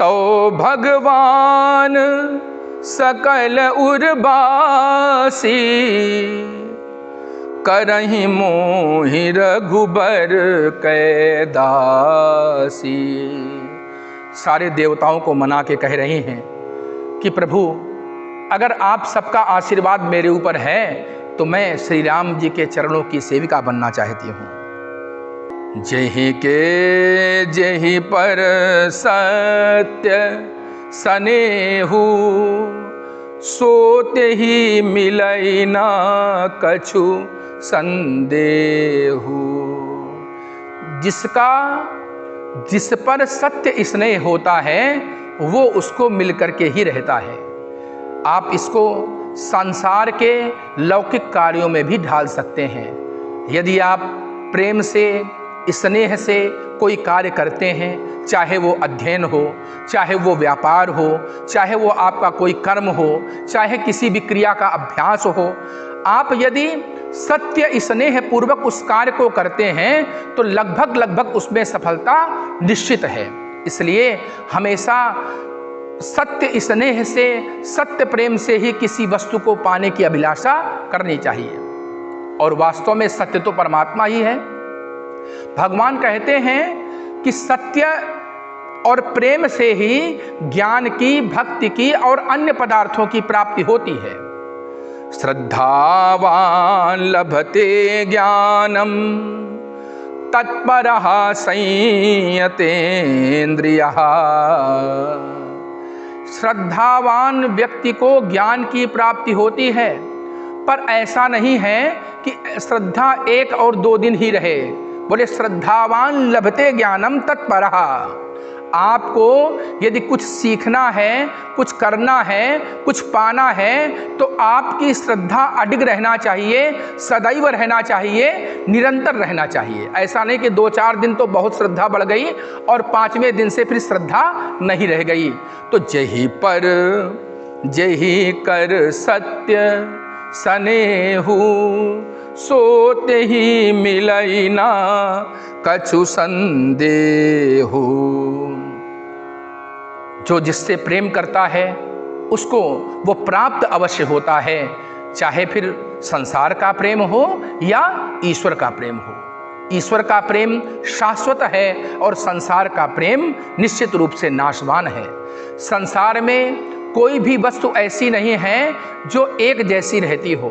तो भगवान सकल उर्वासी, करहि मोहि रघुबर कै दासी। सारे देवताओं को मना के कह रहे हैं कि प्रभु अगर आप सबका आशीर्वाद मेरे ऊपर है तो मैं श्री राम जी के चरणों की सेविका बनना चाहती हूँ। जेहि के जेहि पर सत्य सनेहु, सोते ही मिलई ना कछु संदेहु। जिस पर सत्य स्नेह होता है वो उसको मिलकर के ही रहता है। आप इसको संसार के लौकिक कार्यों में भी ढाल सकते हैं। यदि आप प्रेम से स्नेह से कोई कार्य करते हैं, चाहे वो अध्ययन हो, चाहे वो व्यापार हो, चाहे वो आपका कोई कर्म हो, चाहे किसी भी क्रिया का अभ्यास हो, आप यदि सत्य स्नेह पूर्वक उस कार्य को करते हैं तो लगभग उसमें सफलता निश्चित है। इसलिए हमेशा सत्य स्नेह से, सत्य प्रेम से ही किसी वस्तु को पाने की अभिलाषा करनी चाहिए। और वास्तव में सत्य तो परमात्मा ही है। भगवान कहते हैं कि सत्य और प्रेम से ही ज्ञान की, भक्ति की और अन्य पदार्थों की प्राप्ति होती है। श्रद्धावान लभते ज्ञानम तत्परः संयतेन्द्रियः। श्रद्धावान व्यक्ति को ज्ञान की प्राप्ति होती है, पर ऐसा नहीं है कि श्रद्धा 1 और 2 दिन ही रहे। बोले श्रद्धावान लभते ज्ञानम तत्परः। आपको यदि कुछ सीखना है, कुछ करना है, कुछ पाना है तो आपकी श्रद्धा अडिग रहना चाहिए, सदैव रहना चाहिए, निरंतर रहना चाहिए। ऐसा नहीं कि 2-4 दिन तो बहुत श्रद्धा बढ़ गई और 5वें दिन से फिर श्रद्धा नहीं रह गई। तो जेहि पर जेहि कर सत्य सनेहु, सोते ही मिलई ना कछु संदेहु। जो जिससे प्रेम करता है उसको वो प्राप्त अवश्य होता है, चाहे फिर संसार का प्रेम हो या ईश्वर का प्रेम हो। ईश्वर का प्रेम शाश्वत है और संसार का प्रेम निश्चित रूप से नाशवान है। संसार में कोई भी वस्तु ऐसी नहीं है जो एक जैसी रहती हो।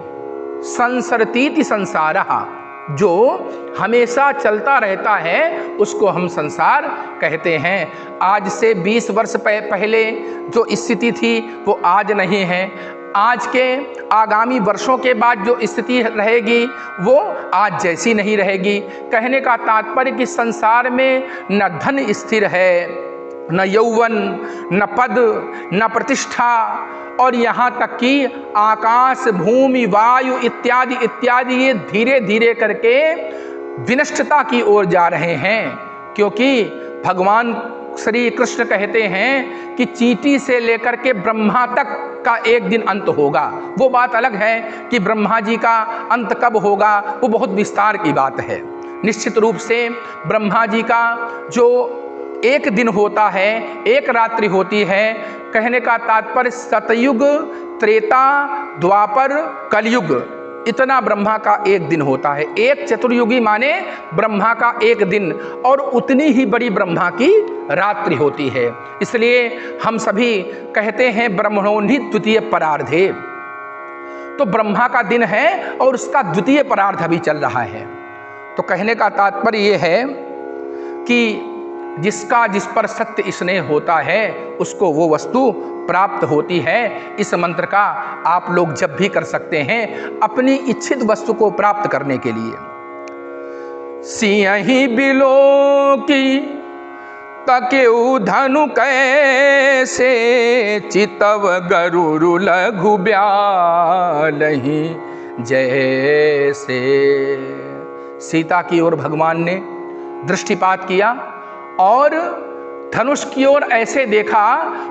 संसरतीति संसारः, जो हमेशा चलता रहता है उसको हम संसार कहते हैं। आज से 20 वर्ष पहले जो स्थिति थी वो आज नहीं है। आज के आगामी वर्षों के बाद जो स्थिति रहेगी वो आज जैसी नहीं रहेगी। कहने का तात्पर्य कि संसार में न धन स्थिर है, न यौवन, न पद, न प्रतिष्ठा, और यहाँ तक कि आकाश, भूमि, वायु इत्यादि इत्यादि ये धीरे धीरे करके विनष्टता की ओर जा रहे हैं। क्योंकि भगवान श्री कृष्ण कहते हैं कि चींटी से लेकर के ब्रह्मा तक का एक दिन अंत होगा। वो बात अलग है कि ब्रह्मा जी का अंत कब होगा, वो बहुत विस्तार की बात है। निश्चित रूप से ब्रह्मा जी का जो एक दिन होता है, एक रात्रि होती है, कहने का तात्पर्य सतयुग, त्रेता, द्वापर, कलयुग, इतना ब्रह्मा का एक दिन होता है। एक चतुर्युगी माने ब्रह्मा का एक दिन, और उतनी ही बड़ी ब्रह्मा की रात्रि होती है। इसलिए हम सभी कहते हैं ब्रह्मणोन्हि द्वितीय परार्धे। तो ब्रह्मा का दिन है और उसका द्वितीय परार्ध अभी चल रहा है। तो कहने का तात्पर्य ये है कि जिसका जिस पर सत्य स्नेह होता है उसको वो वस्तु प्राप्त होती है। इस मंत्र का आप लोग जब भी कर सकते हैं अपनी इच्छित वस्तु को प्राप्त करने के लिए। सिंहि बिलो की तकेउ धनु कैसे, चितव गरुरु लघु ब्यालहि जैसे। सीता की ओर भगवान ने दृष्टिपात किया और धनुष की ओर ऐसे देखा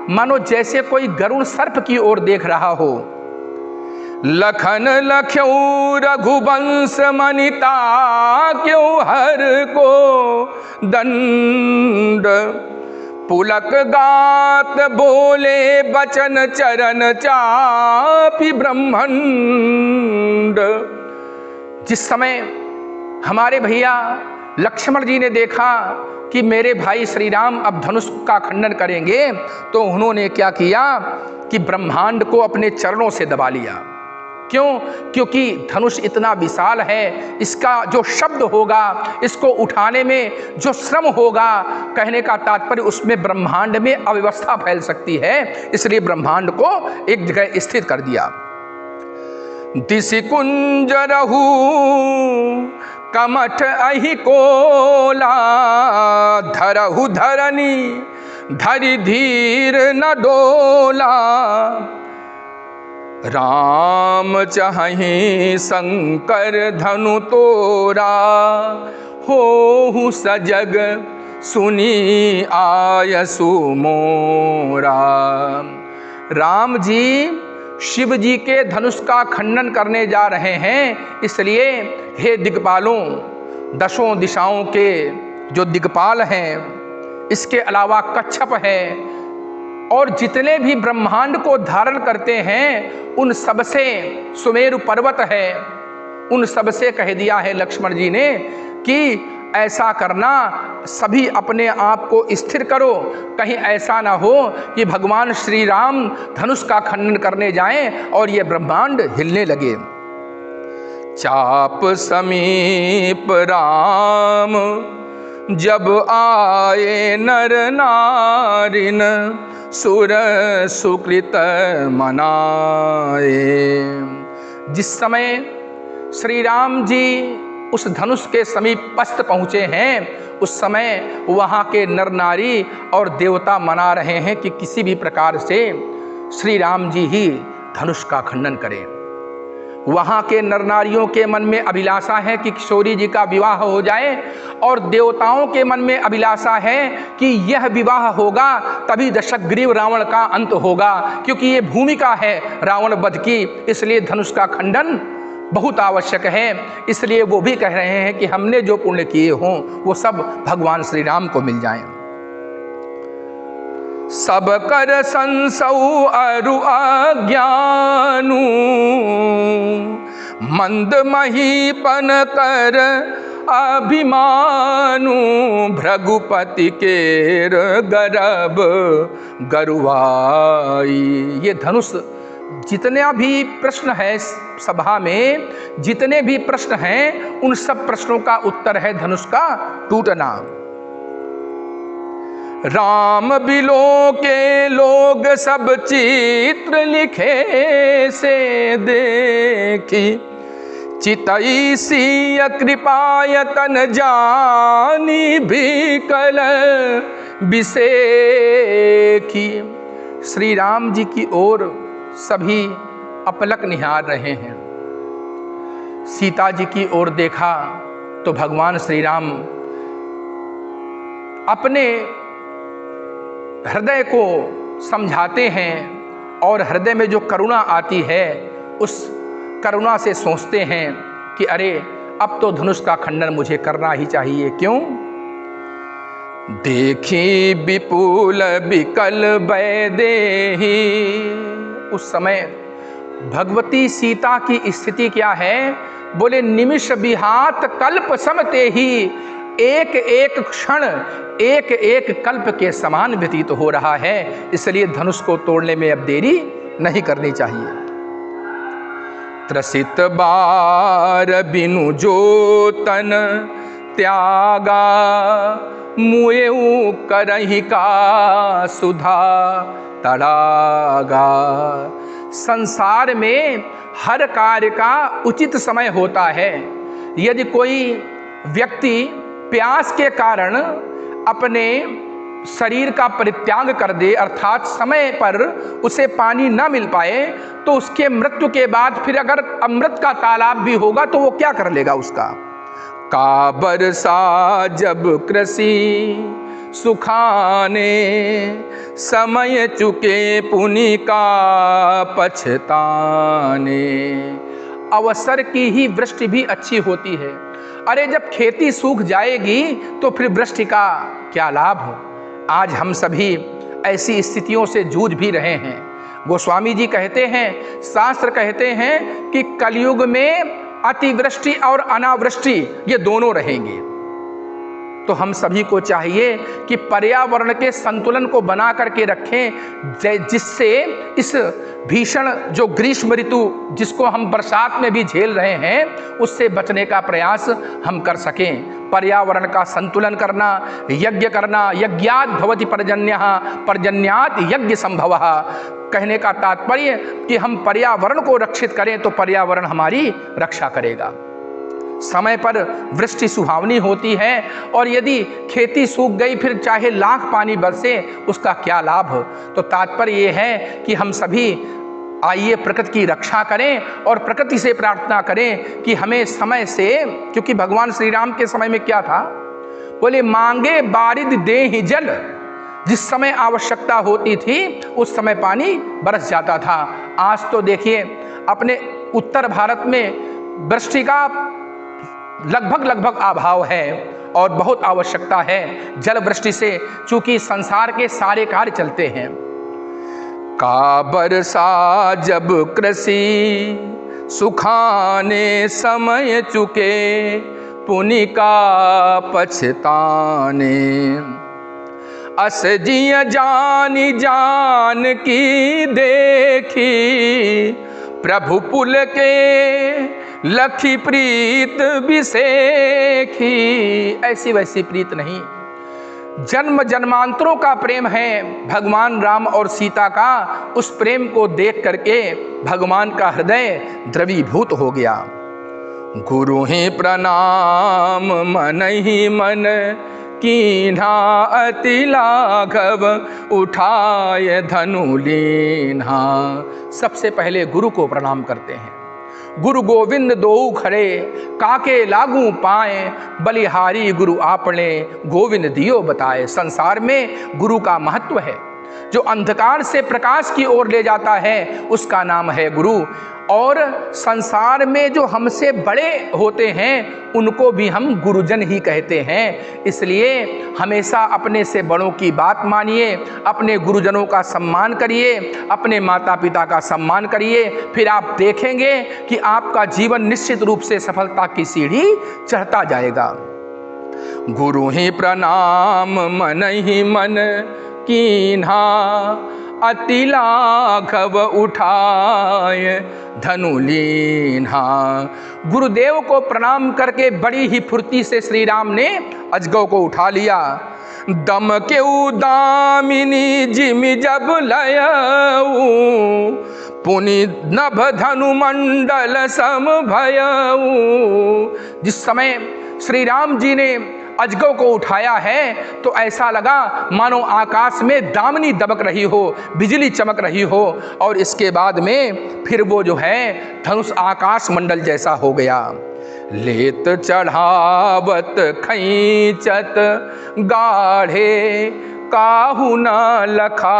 मानो जैसे कोई गरुण सर्प की ओर देख रहा हो। लखन लख्यऊ रघुवंश मनिता, क्यों हर को दंड पुलक गात बोले बचन चरण चापी ब्रह्मांड। जिस समय हमारे भैया लक्ष्मण जी ने देखा कि मेरे भाई श्री राम अब धनुष का खंडन करेंगे, तो उन्होंने क्या किया कि ब्रह्मांड को अपने चरणों से दबा लिया। क्यों? क्योंकि धनुष इतना विशाल है, इसका जो शब्द होगा, इसको उठाने में जो श्रम होगा, कहने का तात्पर्य उसमें ब्रह्मांड में अव्यवस्था फैल सकती है, इसलिए ब्रह्मांड को एक जगह स्थित कर दिया। दिशि कुंज रहू कमठ अहि कोला, धरहु धरनी धरि धीर न डोला। राम चाहि शंकर धनु तोरा, होहु सजग सुनी आयसु मोरा। राम जी शिव जी के धनुष का खंडन करने जा रहे हैं, इसलिए हे दिग्पालों, दशों दिशाओं के जो दिग्पाल हैं, इसके अलावा कच्छप है, और जितने भी ब्रह्मांड को धारण करते हैं, उन सबसे सुमेरु पर्वत है, उन सबसे कह दिया है लक्ष्मण जी ने कि ऐसा करना, सभी अपने आप को स्थिर करो, कहीं ऐसा ना हो कि भगवान श्री राम धनुष का खंडन करने जाएं और ये ब्रह्मांड हिलने लगे। चाप समीप राम जब आए नर नारिन, सुर सुकृत मनाए। जिस समय श्री राम जी उस धनुष के समीप पस्त पहुँचे हैं, उस समय वहाँ के नर नारी और देवता मना रहे हैं कि किसी भी प्रकार से श्री राम जी ही धनुष का खंडन करें। वहाँ के नर नारियों के मन में अभिलाषा है कि किशोरी जी का विवाह हो जाए, और देवताओं के मन में अभिलाषा है कि यह विवाह होगा तभी दशग्रीव रावण का अंत होगा, क्योंकि ये भूमिका है रावण वध की, इसलिए धनुष का खंडन बहुत आवश्यक है। इसलिए वो भी कह रहे हैं कि हमने जो पुण्य किए हों वो सब भगवान श्री राम को मिल जाएं। सब कर संसौ अरु अज्ञानु, मंद महीपन कर अभिमानु। भृगुपति केर गर्भ गरुवाई। ये धनुष जितने भी प्रश्न है सभा में, जितने भी प्रश्न हैं, उन सब प्रश्नों का उत्तर है धनुष का टूटना। राम बिलो के लोग सब चित्र लिखे से देखी, चितई सिय कृपायतन जानी बिकल बिसेखी। श्री राम जी की ओर सभी अपलक निहार रहे हैं। सीता जी की ओर देखा तो भगवान श्री राम अपने हृदय को समझाते हैं, और हृदय में जो करुणा आती है उस करुणा से सोचते हैं कि अरे अब तो धनुष का खंडन मुझे करना ही चाहिए। क्यों? देखी विपुल विकल वैदेही। उस समय भगवती सीता की स्थिति क्या है? बोले निमिष विहात कल्प समते ही, एक एक क्षण एक एक कल्प के समान व्यतीत हो रहा है, इसलिए धनुष को तोड़ने में अब देरी नहीं करनी चाहिए। त्रसित बार बिनु जो तन त्यागा, मुएऊ करहि का सुधा तड़ागा। संसार में हर कार्य का उचित समय होता है। यदि कोई व्यक्ति प्यास के कारण अपने शरीर का परित्याग कर दे, अर्थात समय पर उसे पानी न मिल पाए, तो उसके मृत्यु के बाद फिर अगर अमृत का तालाब भी होगा तो वो क्या कर लेगा उसका? का बरसा जब कृषि सुखाने, समय चुके पुनि का पछताने। अवसर की ही वृष्टि भी अच्छी होती है। अरे जब खेती सूख जाएगी तो फिर वृष्टि का क्या लाभ हो? आज हम सभी ऐसी स्थितियों से जूझ भी रहे हैं। गोस्वामी जी कहते हैं, शास्त्र कहते हैं कि कलयुग में अतिवृष्टि और अनावृष्टि ये दोनों रहेंगे। तो हम सभी को चाहिए कि पर्यावरण के संतुलन को बना करके रखें, जिससे इस भीषण जो ग्रीष्म ऋतु जिसको हम बरसात में भी झेल रहे हैं, उससे बचने का प्रयास हम कर सकें। पर्यावरण का संतुलन करना, यज्ञ करना, यज्ञात् भवति पर्जन्यः पर्जन्यात् यज्ञ संभवः। कहने का तात्पर्य कि हम पर्यावरण को रक्षित करें तो पर्यावरण हमारी रक्षा करेगा। समय पर वृष्टि सुहावनी होती है, और यदि खेती सूख गई फिर चाहे लाख पानी बरसे उसका क्या लाभ। तो तात्पर्य ये है कि हम सभी आइए प्रकृति की रक्षा करें और प्रकृति से प्रार्थना करें कि हमें समय से, क्योंकि भगवान श्री राम के समय में क्या था, बोले मांगे बारिद दे ही जल। जिस समय आवश्यकता होती थी उस समय पानी बरस जाता था। आज तो देखिए अपने उत्तर भारत में वृष्टि का लगभग अभाव है और बहुत आवश्यकता है जल वृष्टि से, चूंकि संसार के सारे कार्य चलते हैं। का बरसा जब कृषि सुखाने समय चुके, पुनि का पछताने। अस जिय जानी जान की देखी, प्रभु पुल के लखी प्रीत बिसेखी। ऐसी वैसी प्रीत नहीं, जन्म जन्मांतरों का प्रेम है भगवान राम और सीता का। उस प्रेम को देख करके भगवान का हृदय द्रवीभूत हो गया। गुरु ही प्रणाम मन ही मन, कीन्हा अति लाघव उठाए धनु लीन्हा। सबसे पहले गुरु को प्रणाम करते हैं। गुरु गोविंद दोऊ खड़े, काके लागू पाए, बलिहारी गुरु आपने गोविंद दियो बताए। संसार में गुरु का महत्व है, जो अंधकार से प्रकाश की ओर ले जाता है उसका नाम है गुरु। और संसार में जो हमसे बड़े होते हैं उनको भी हम गुरुजन ही कहते हैं। इसलिए हमेशा अपने से बड़ों की बात मानिए, अपने गुरुजनों का सम्मान करिए, अपने माता पिता का सम्मान करिए। फिर आप देखेंगे कि आपका जीवन निश्चित रूप से सफलता की सीढ़ी चढ़ता जाएगा। गुरु ही प्रणाम मन ही मन, कीन्हा अति लाघव उठाए धनु लीन्हा। गुरुदेव को प्रणाम करके बड़ी ही फुर्ती से श्री राम ने अजगव को उठा लिया। दम के दामिनी जिमि जब लयऊ, पुनि नभ धनु मंडल सम भयऊ। जिस समय श्री राम जी ने अजगव को उठाया है तो ऐसा लगा मानो आकाश में दामिनी दबक रही हो, बिजली चमक रही हो, और इसके बाद में फिर वो जो है धनुष आकाश मंडल जैसा हो गया। लेत चढ़ावत खैचत गाढ़े, काहू न लखा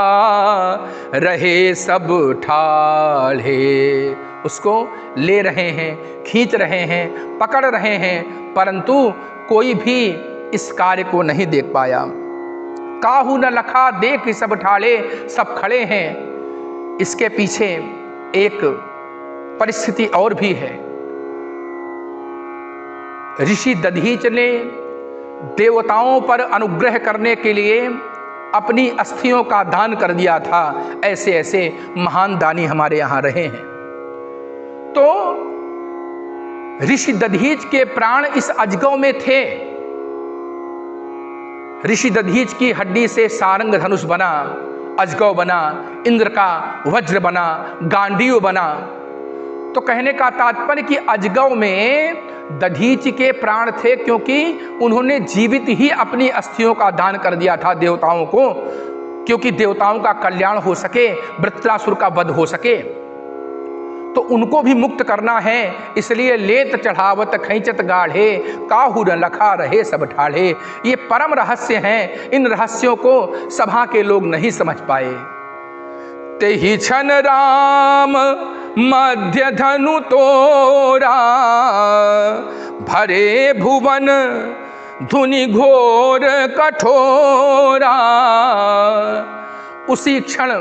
रहे सब ठाढ़े। उसको ले रहे हैं, खींच रहे हैं, पकड़ रहे हैं, परंतु कोई भी इस कार्य को नहीं देख पाया। काहू न लखा देख सब ठाड़े, सब खड़े हैं। इसके पीछे एक परिस्थिति और भी है। ऋषि दधीच ने देवताओं पर अनुग्रह करने के लिए अपनी अस्थियों का दान कर दिया था। ऐसे ऐसे महान दानी हमारे यहाँ रहे हैं। तो ऋषि दधीच के प्राण इस अजगव में थे। ऋषि दधीच की हड्डी से सारंग धनुष बना, अजगव बना, इंद्र का वज्र बना, गांडीव बना। तो कहने का तात्पर्य कि अजगव में दधीच के प्राण थे, क्योंकि उन्होंने जीवित ही अपनी अस्थियों का दान कर दिया था देवताओं को, क्योंकि देवताओं का कल्याण हो सके, वृत्रासुर का वध हो सके। तो उनको भी मुक्त करना है, इसलिए लेत चढ़ावत खैचत गाढ़े, काहू न लखा रहे सब ठाढ़े। ये परम रहस्य हैं, इन रहस्यों को सभा के लोग नहीं समझ पाए। तेहि क्षण राम मध्य धनु तोरा, भरे भुवन धुनि घोर कठोरा। उसी क्षण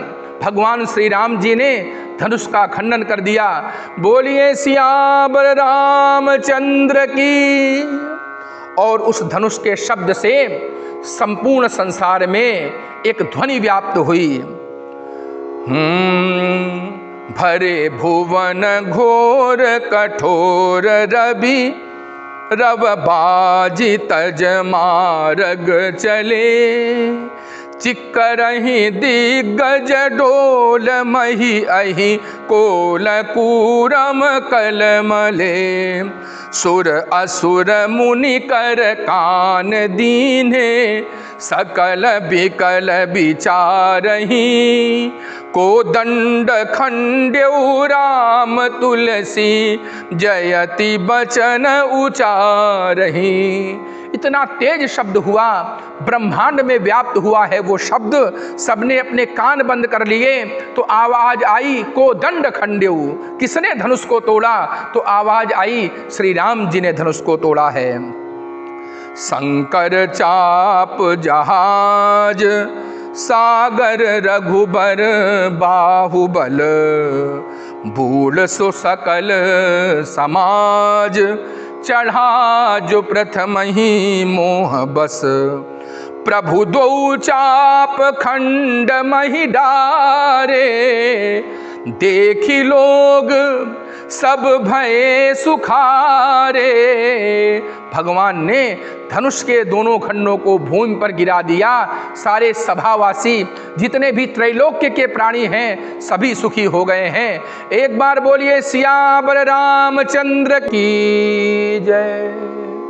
भगवान श्री राम जी ने धनुष का खंडन कर दिया। बोलिए सियावर रामचंद्र की। और उस धनुष के शब्द से संपूर्ण संसार में एक ध्वनि व्याप्त हुई। भरे भुवन घोर कठोर रवि, रव बाजी तज मार्ग चले। चिक्करहि दिग्गज डोल मही अहि, कोल कूरम कलमले। सुर असुर मुनि कर कान दीन्हे, सकल बिकल विचारहि। कोदंड खंड्यौ राम तुलसी, जयति बचन उचारहि। इतना तेज शब्द हुआ, ब्रह्मांड में व्याप्त हुआ है वो शब्द। सबने अपने कान बंद कर लिए तो आवाज आई, कोदंड खंड्यौ। किसने धनुष को तोड़ा? तो आवाज आई, श्री राम जी ने धनुष को तोड़ा है। शंकर चाप जहाज, सागर रघुबर बाहुबल। भूल सो सकल समाज, चढ़ा जो प्रथम ही मोह बस। प्रभु दो चाप खंड मही डारे, देखी लोग सब भये सुखारे। भगवान ने धनुष के दोनों खंडों को भूमि पर गिरा दिया। सारे सभावासी जितने भी त्रैलोक्य के प्राणी हैं सभी सुखी हो गए हैं। एक बार बोलिए सियावर रामचंद्र की जय।